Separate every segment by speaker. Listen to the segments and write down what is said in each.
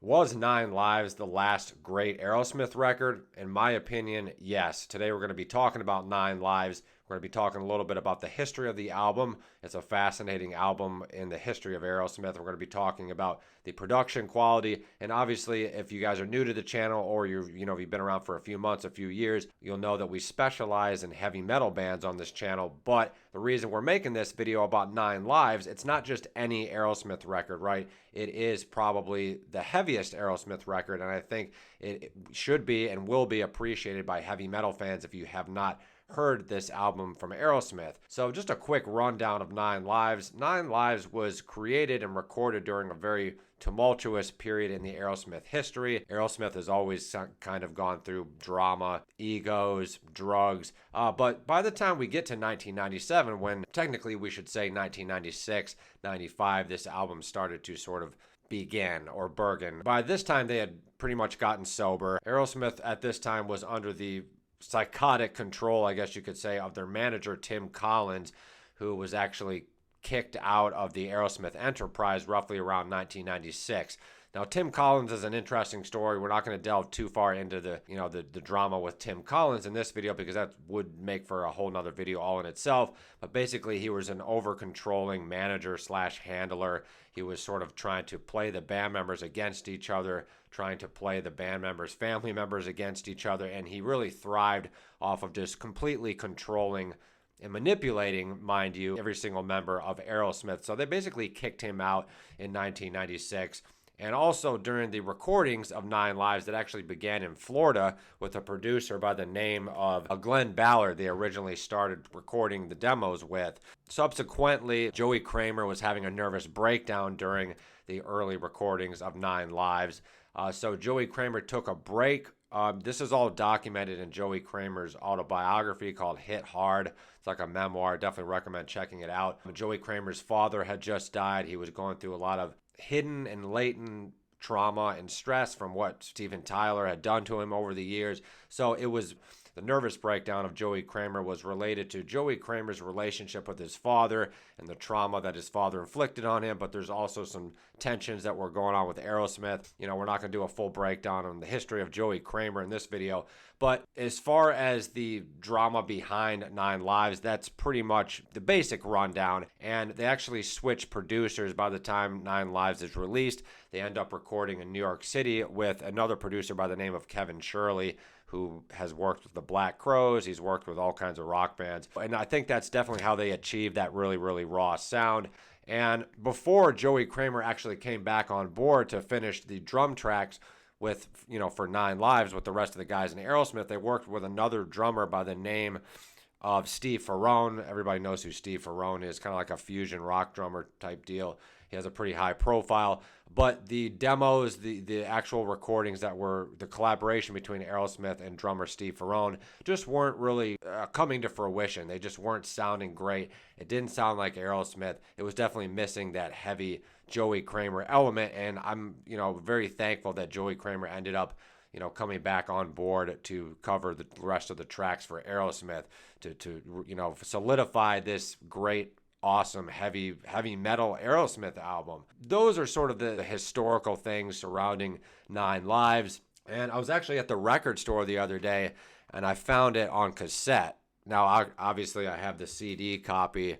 Speaker 1: Was Nine Lives the last great Aerosmith record? In my opinion, yes. Today we're going to be talking about Nine Lives. We're going to be talking a little bit about the history of the album. It's a fascinating album in the history of Aerosmith. We're going to be talking about the production quality, and obviously, if you guys are new to the channel or you've been around for a few months, a few years, you'll know that we specialize in heavy metal bands on this channel. But the reason we're making this video about Nine Lives, it's not just any Aerosmith record, right? It is probably the heaviest Aerosmith record, and I think it should be and will be appreciated by heavy metal fans if you have not heard this album from Aerosmith. So just a quick rundown of Nine Lives. Nine Lives was created and recorded during a very tumultuous period in the Aerosmith history. Aerosmith has always kind of gone through drama, egos, drugs, but by the time we get to 1997, when technically we should say 1996, 95, this album started to sort of begin or burgeon. By this time, they had pretty much gotten sober. Aerosmith at this time was under the psychotic control, I guess you could say, of their manager, Tim Collins, who was actually kicked out of the Aerosmith enterprise roughly around 1996. Now, Tim Collins is an interesting story. We're not going to delve too far into the drama with Tim Collins in this video because that would make for a whole nother video all in itself. But basically, he was an over-controlling manager slash handler. He was sort of trying to play the band members against each other, trying to play the band members' family members against each other, and he really thrived off of just completely controlling and manipulating, mind you, every single member of Aerosmith. So they basically kicked him out in 1996. And also during the recordings of Nine Lives that actually began in Florida with a producer by the name of Glenn Ballard, they originally started recording the demos with. Subsequently, Joey Kramer was having a nervous breakdown during the early recordings of Nine Lives. So Joey Kramer took a break. This is all documented in Joey Kramer's autobiography called Hit Hard. It's like a memoir. Definitely recommend checking it out. Joey Kramer's father had just died. He was going through a lot of hidden and latent trauma and stress from what Steven Tyler had done to him over the years. So it was the nervous breakdown of Joey Kramer was related to Joey Kramer's relationship with his father and the trauma that his father inflicted on him. But there's also some tensions that were going on with Aerosmith. We're not going to do a full breakdown on the history of Joey Kramer in this video. But as far as the drama behind Nine Lives, that's pretty much the basic rundown. And they actually switched producers by the time Nine Lives is released. They end up recording in New York City with another producer by the name of Kevin Shirley, who has worked with the Black Crowes. He's worked with all kinds of rock bands. And I think that's definitely how they achieved that really, really raw sound. And before Joey Kramer actually came back on board to finish the drum tracks with, for Nine Lives with the rest of the guys in Aerosmith, they worked with another drummer by the name of Steve Ferrone. Everybody knows who Steve Ferrone is, kind of like a fusion rock drummer type deal. He has a pretty high profile. But the demos, the actual recordings that were the collaboration between Aerosmith and drummer Steve Ferrone just weren't really coming to fruition. They just weren't sounding great. It didn't sound like Aerosmith. It was definitely missing that heavy Joey Kramer element. And I'm, very thankful that Joey Kramer ended up coming back on board to cover the rest of the tracks for Aerosmith to solidify this great, awesome, heavy metal Aerosmith album. Those are sort of the historical things surrounding Nine Lives. And I was actually at the record store the other day, and I found it on cassette. Now, obviously, I have the CD copy.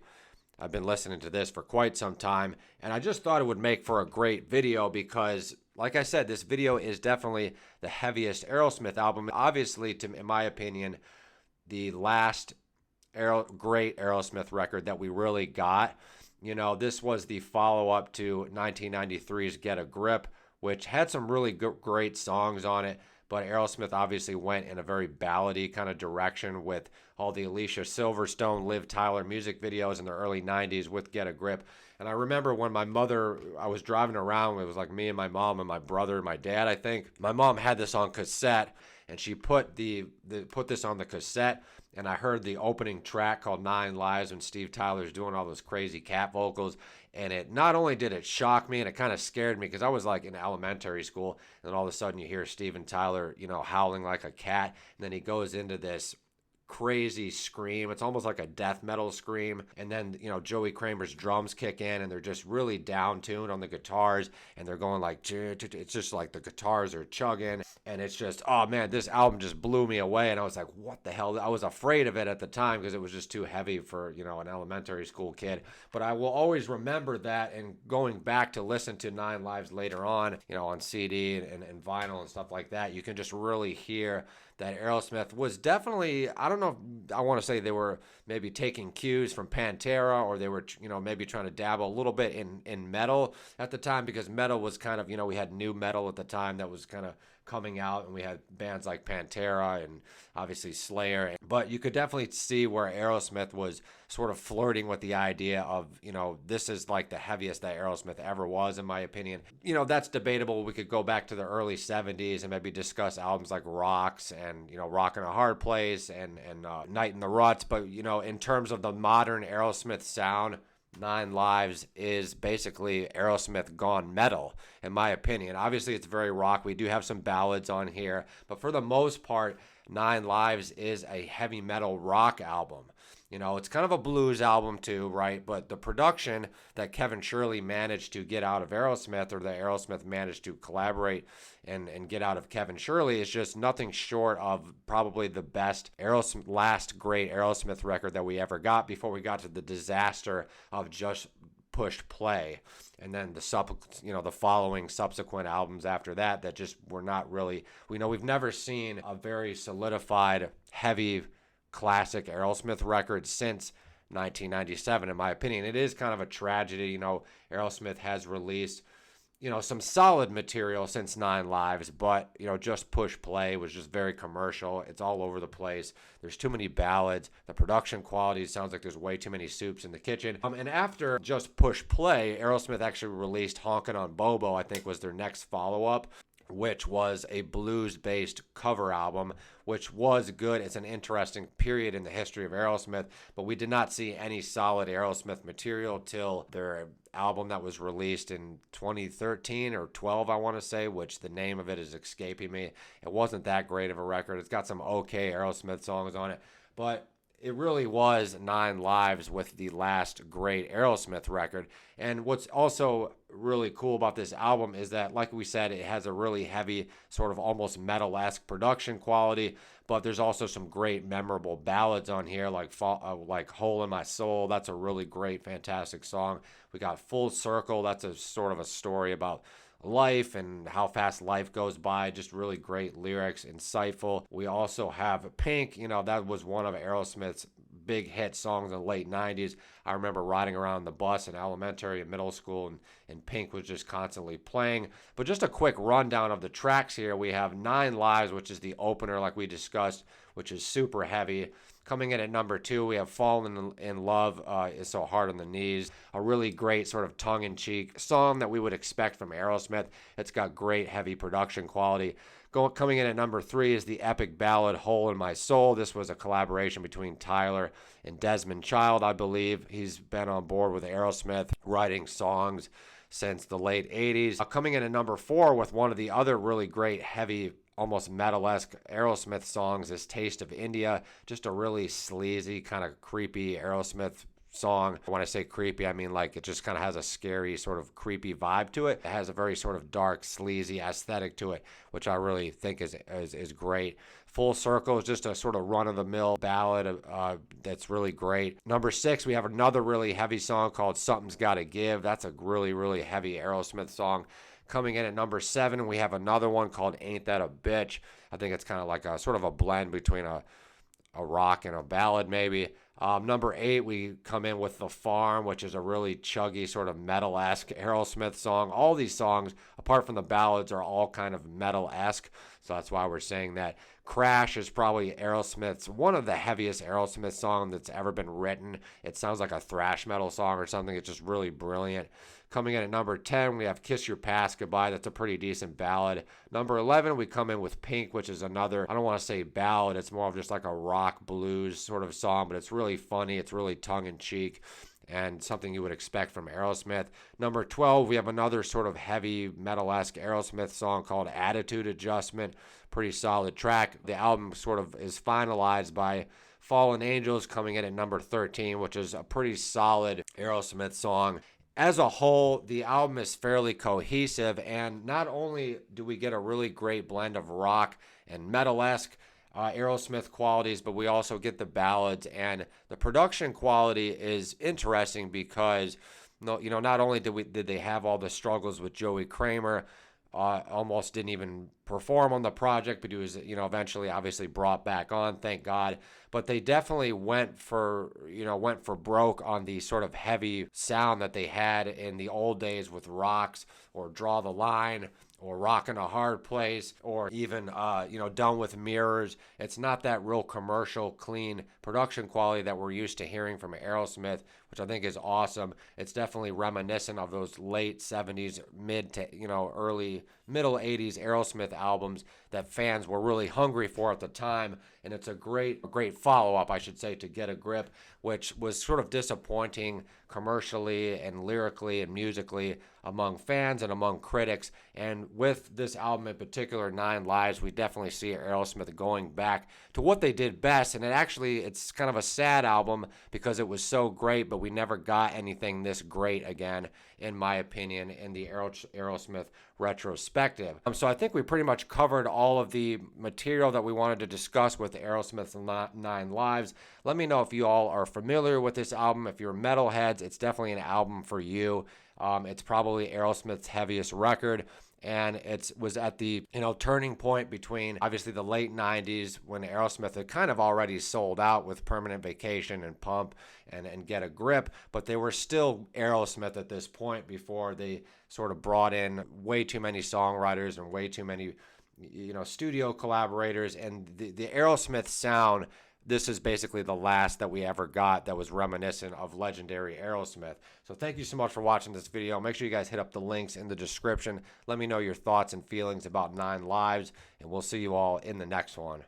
Speaker 1: I've been listening to this for quite some time, and I just thought it would make for a great video because, like I said, this video is definitely the heaviest Aerosmith album. Obviously, in my opinion, the last great Aerosmith record that we really got. This was the follow-up to 1993's Get a Grip, which had some really great songs on it, but Aerosmith obviously went in a very ballady kind of direction with all the Alicia Silverstone, Liv Tyler music videos in the early 90s with Get a Grip. And I remember when I was driving around, it was like me and my mom and my brother and my dad, I think. My mom had this on cassette, and she put this on the cassette, and I heard the opening track called Nine Lives when Steve Tyler's doing all those crazy cat vocals. And it not only did it shock me, and it kind of scared me because I was like in elementary school, and then all of a sudden you hear Steven Tyler, howling like a cat, and then he goes into this crazy scream. It's almost like a death metal scream. And then, Joey Kramer's drums kick in and they're just really down tuned on the guitars and they're going like, it's just like the guitars are chugging. And it's just, oh man, this album just blew me away. And I was like, what the hell? I was afraid of it at the time because it was just too heavy for, an elementary school kid. But I will always remember that, and going back to listen to Nine Lives later on, on CD and vinyl and stuff like that, you can just really hear that Aerosmith was definitely, I don't know, I want to say they were maybe taking cues from Pantera, or they were, maybe trying to dabble a little bit in metal at the time, because metal was kind of, we had new metal at the time that was kind of coming out, and we had bands like Pantera and obviously Slayer. But you could definitely see where Aerosmith was sort of flirting with the idea of, this is like the heaviest that Aerosmith ever was, in my opinion. That's debatable. We could go back to the early 70s and maybe discuss albums like Rocks and, Rock in a Hard Place and Night in the Ruts. But, in terms of the modern Aerosmith sound, Nine Lives is basically Aerosmith gone metal, in my opinion. Obviously, it's very rock. We do have some ballads on here, but for the most part, Nine Lives is a heavy metal rock album. It's kind of a blues album too, right? But the production that Kevin Shirley managed to get out of Aerosmith, or that Aerosmith managed to collaborate and get out of Kevin Shirley, is just nothing short of probably the best last great Aerosmith record that we ever got, before we got to the disaster of Just Push Play. And then the following subsequent albums after that just were not really, we've never seen a very solidified, heavy, classic Aerosmith record since 1997, in my opinion. It is kind of a tragedy. Aerosmith has released, some solid material since Nine Lives, but, Just Push Play was just very commercial. It's all over the place. There's too many ballads. The production quality sounds like there's way too many soups in the kitchen. And after Just Push Play, Aerosmith actually released Honkin' on Bobo, I think was their next follow-up, which was a blues-based cover album, which was good. It's an interesting period in the history of Aerosmith, but we did not see any solid Aerosmith material till their album that was released in 2013 or 12, I want to say, which the name of it is escaping me. It wasn't that great of a record. It's got some okay Aerosmith songs on it, but it really was Nine Lives with the last great Aerosmith record. And what's also really cool about this album is that, like we said, it has a really heavy, sort of almost metal-esque production quality, but there's also some great memorable ballads on here, like Hole in My Soul. That's a really great, fantastic song. We got Full Circle. That's a sort of a story about life and how fast life goes by. Just really great lyrics, insightful. We also have Pink. That was one of Aerosmith's big hit songs in the late 90s. I remember riding around the bus in elementary and middle school, and Pink was just constantly playing. But just a quick rundown of the tracks here. We have Nine Lives, which is the opener, like we discussed, which is super heavy. Coming in at number 2, we have Fallen in Love is So Hard on the Knees, a really great sort of tongue-in-cheek song that we would expect from Aerosmith. It's got great heavy production quality. Coming in at number 3 is the epic ballad Hole in My Soul. This was a collaboration between Tyler and Desmond Child, I believe. He's been on board with Aerosmith, writing songs since the late 80s. Coming in at number 4 with one of the other really great heavy, almost metal-esque Aerosmith songs is Taste of India. Just a really sleazy, kind of creepy Aerosmith song. When I say creepy, I mean like it just kind of has a scary, sort of creepy vibe to it. It has a very sort of dark, sleazy aesthetic to it, which I really think is great. Full Circle is just a sort of run-of-the-mill ballad that's really great. Number 6, we have another really heavy song called Something's Gotta Give. That's a really, really heavy Aerosmith song. Coming in at number 7, we have another one called Ain't That a Bitch. I think it's kind of like a sort of a blend between a rock and a ballad maybe. Number 8, we come in with The Farm, which is a really chuggy sort of metal-esque Aerosmith song. All these songs, apart from the ballads, are all kind of metal-esque, so that's why we're saying that. Crash is probably Aerosmith's, one of the heaviest Aerosmith songs that's ever been written. It sounds like a thrash metal song or something. It's just really brilliant. Coming in at number 10, we have Kiss Your Past Goodbye. That's a pretty decent ballad. Number 11, we come in with Pink, which is another, I don't want to say ballad. It's more of just like a rock blues sort of song, but it's really funny. It's really tongue-in-cheek. and something you would expect from Aerosmith. Number 12, we have another sort of heavy metal-esque Aerosmith song called Attitude Adjustment. Pretty solid track. The album sort of is finalized by Fallen Angels coming in at number 13, which is a pretty solid Aerosmith song. As a whole, the album is fairly cohesive, and not only do we get a really great blend of rock and metal-esque Aerosmith qualities, but we also get the ballads, and the production quality is interesting because not only did they have all the struggles with Joey Kramer, almost didn't even perform on the project, but he was eventually obviously brought back on, thank God. But they definitely went for broke on the sort of heavy sound that they had in the old days with Rocks or Draw the Line or Rockin' a Hard Place, or even Done with Mirrors. It's not that real commercial, clean production quality that we're used to hearing from Aerosmith, which I think is awesome. It's definitely reminiscent of those late 70s, mid to early middle 80s Aerosmith albums that fans were really hungry for at the time. And it's a great follow-up, I should say, to Get a Grip, which was sort of disappointing commercially and lyrically and musically among fans and among critics. And with this album in particular, Nine Lives, we definitely see Aerosmith going back to what they did best. And it's kind of a sad album because it was so great, but we never got anything this great again, in my opinion, in the Aerosmith retrospective. So I think we pretty much covered all of the material that we wanted to discuss with Aerosmith's Nine Lives. Let me know if you all are familiar with this album. If you're metalheads, it's definitely an album for you. It's probably Aerosmith's heaviest record, and it was at the turning point between obviously the late 90s when Aerosmith had kind of already sold out with Permanent Vacation and Pump and Get a Grip, but they were still Aerosmith at this point before they sort of brought in way too many songwriters and way too many studio collaborators, and the Aerosmith sound. This is basically the last that we ever got that was reminiscent of legendary Aerosmith. So thank you so much for watching this video. Make sure you guys hit up the links in the description. Let me know your thoughts and feelings about Nine Lives, and we'll see you all in the next one.